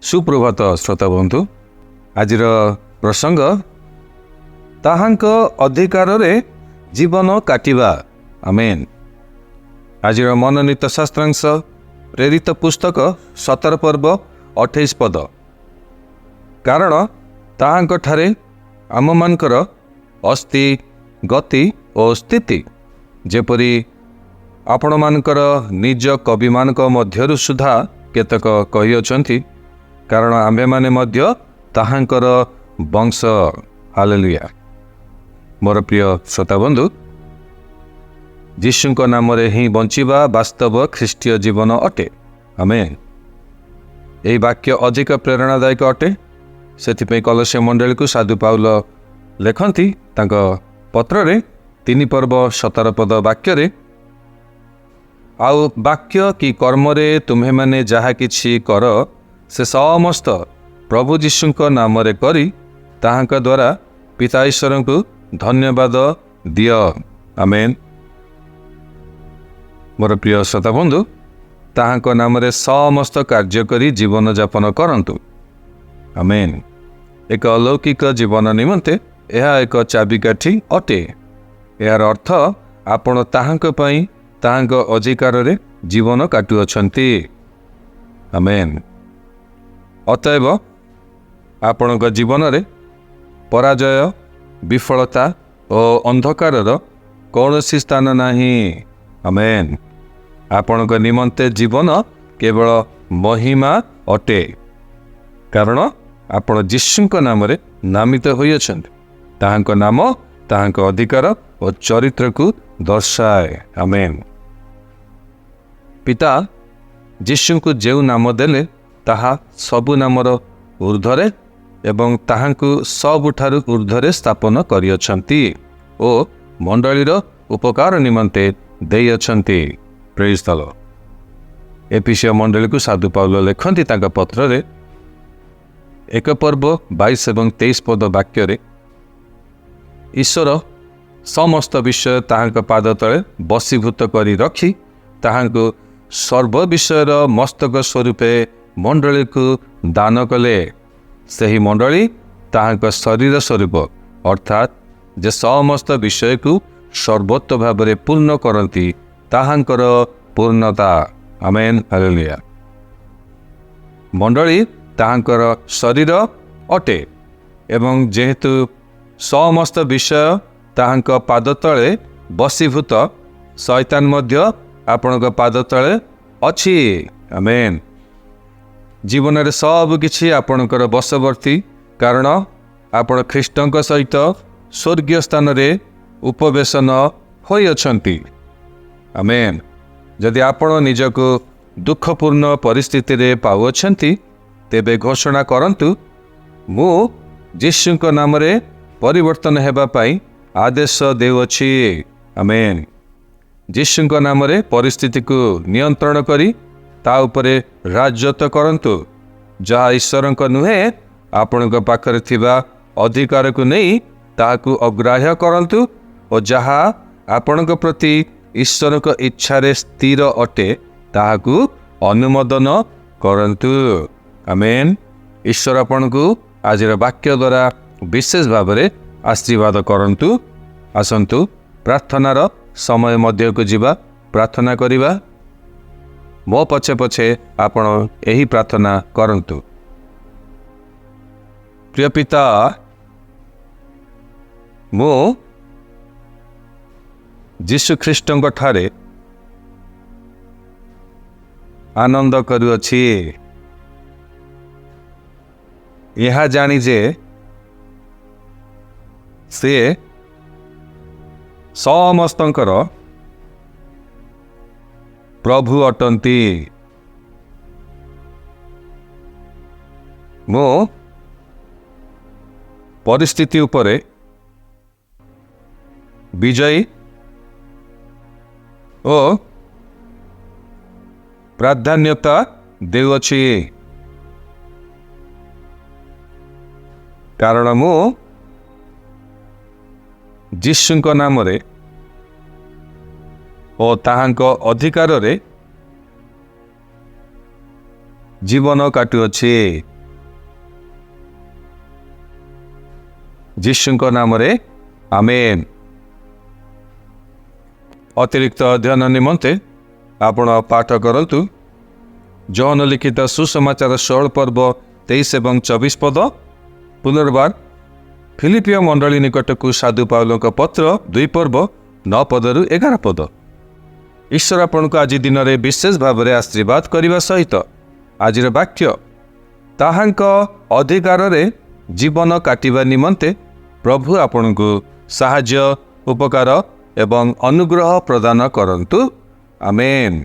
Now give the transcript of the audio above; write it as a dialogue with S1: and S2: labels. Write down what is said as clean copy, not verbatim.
S1: सुप्रभात श्रोता बंधु आज प्रसंग ताहांक अधिकार रे जीवन काटिबा आमेन। आज मनोनीत शास्त्रांश प्रेरित पुस्तक 17 पर्व 28 पद। कारण ताहांक ठारे आम मानकर अस्ति गति और स्थिति जेपरी आपण मानकर निज कवि मानक मध्यरु सुधा केतक कहि अछंती। कारण आम्भे माने मध्य ताहांकर वंश। हालेलुया। मोर प्रिय श्रोता बंधु, जीशुଙ୍କ नामरे ही बंचिबा वास्तव ख्रीष्टीय जीवन अटे। आमेन। यही वाक्य अधिक प्रेरणादायक अटे। सेथिपई कलस्य मंडली को साधु पाउल लेखन्ति तांक पत्र रे 3 पर्व 17 पद वाक्य रे, आउ वाक्य कि कर्म रे तुम्हे माने जहा किछि कर से समस्त प्रभु जीशुଙ୍କ नामरे करी ताहांक द्वारा पिता ईश्वर को धन्यवाद दिय। आमेन। मोर प्रिय श्रोता बंधु, ताहांक नामरे समस्त कार्य करी जीवन यापन करंतु। आमेन। एक अलौकिक जीवन निमंते यह एक चाबिकाठी अटे। यार अर्थ आपण ताहांक पई ताहांक अधिकार रे जीवन काटु अछंती। आमेन। अतएव आपणक जीवन रे पराजय विफलता और अंधकार कौनसी स्थान नहीं। आमेन। आपणक निमंते जीवन केवल महिमा अटे। कारण आपण जीशुଙ୍କ नामरे नामित होई अछंती। ताहांक नाम ताहांक अधिकार और चरित्र को दर्शाए। आमेन। पिता जीशु को जेउ नाम देले ताहा सबु नामर ऊर्ध्वरे एवं ताहांकु सबुठारु ऊर्ध्वरे स्थापन करिअछंती ओ मंडलीर उपकार निमंते देई अछंती। Praise the lord. एफिसिय मंडली को साधु पाउल लेखन्ति तांका पत्र रे 1 पर्व 22 एवं 23 पद वाक्य रे, ईश्वर समस्त विषय ताहांक पाद तले बसीभूत करी रखी ताहांकु सर्व विषयर मस्तक स्वरूपे मंडली को दान कले। सही मंडली ताहांक शरीर स्वरूप अर्थात जे समस्त विषय को सर्वोत्त भाव में पूर्ण करती ताहांकर पूर्णता। आमेन। हालेलुया। मंडली ताहांकर शरीर अटे एवं जेहेतु समस्त विषय ताहांक पाद तले बसीभूत, शैतान मध्य आपणक पाद तले अछि। आमेन। जीवन रे सब किछि आपणकर बसवर्ती। कारण आपण ख्रीष्टଙ୍କ सहित स्वर्गीय स्थान रे उपवेशन होई अछंती। आमेन। जदि आपण निजको दुखपूर्ण परिस्थिति रे पाउ अछंती तेबे घोषणा करंतु, मु जीशुଙ୍କ नाम रे परिवर्तन हेबा पई आदेश देउछि। आमेन। जीशुଙ୍କ नाम रे परिस्थिति को नियंत्रण करी ता उपरे राजत्व करंतु। जहा ईश्वरଙ୍କ नुहे आपणक पाखरे थिबा अधिकार को नहीं ताहाकु अग्राह्य करंतु और जहा आपणक प्रति ईश्वरक इच्छा रे स्थिर अटे ताहाकु अनुमोदन करंतु। आमेन। ईश्वर आपणकु आज वाक्य द्वारा विशेष भाव में आशीर्वाद करंतु। आसंतु प्रार्थनार समय मध्य को जीवा प्रार्थना करिबा। मो पछे पछे आपण यही प्रार्थना करंतु। प्रिय पिता, मो जीशु ख्रीष्टଙ୍କ ठारे आनंद करुअछि। यह जानी जे से समस्तंकर प्रभु अटंती। मो परिस्थिति उपरे विजयी ओ प्राधान्यता देउछि। कारण मु जीशुଙ୍କ नामरे ओ ताहांक अधिकार रे जीवन काटुअछि। ଯୀଶୁଙ୍କ ନାମରେ ଆମେନ୍। ଅତିରିକ୍ତ ଅଧ୍ୟୟନ ନିମନ୍ତେ ଆପଣ ପାଠ କରନ୍ତୁ ଜହନ ଲିଖିତ ସୁସମାଚାର 16 ପର୍ବ 23 ଏବଂ 24 ପଦ। ପୁନର୍ବାର ଫିଲିପିୟ ମଣ୍ଡଳୀ ନିକଟକୁ ସାଧୁ ପାଉଲଙ୍କ ପତ୍ର 2 ପର୍ବ 9 ପଦରୁ 11 ପଦ। ଈଶ୍ୱର ଆପଣଙ୍କୁ ଆଜି ଦିନରେ ବିଶେଷ ଭାବରେ ଆଶୀର୍ବାଦ କରିବା ସହିତ ଆଜିର ବାକ୍ୟ ତାହାଙ୍କ ଅଧିକାରରେ ଜୀବନ କାଟିବା ନିମନ୍ତେ ପ୍ରଭୁ ଆପଣଙ୍କୁ ସାହାଯ୍ୟ ଉପକାର ଏବଂ ଅନୁଗ୍ରହ ପ୍ରଦାନ କରନ୍ତୁ। ଆମେନ୍।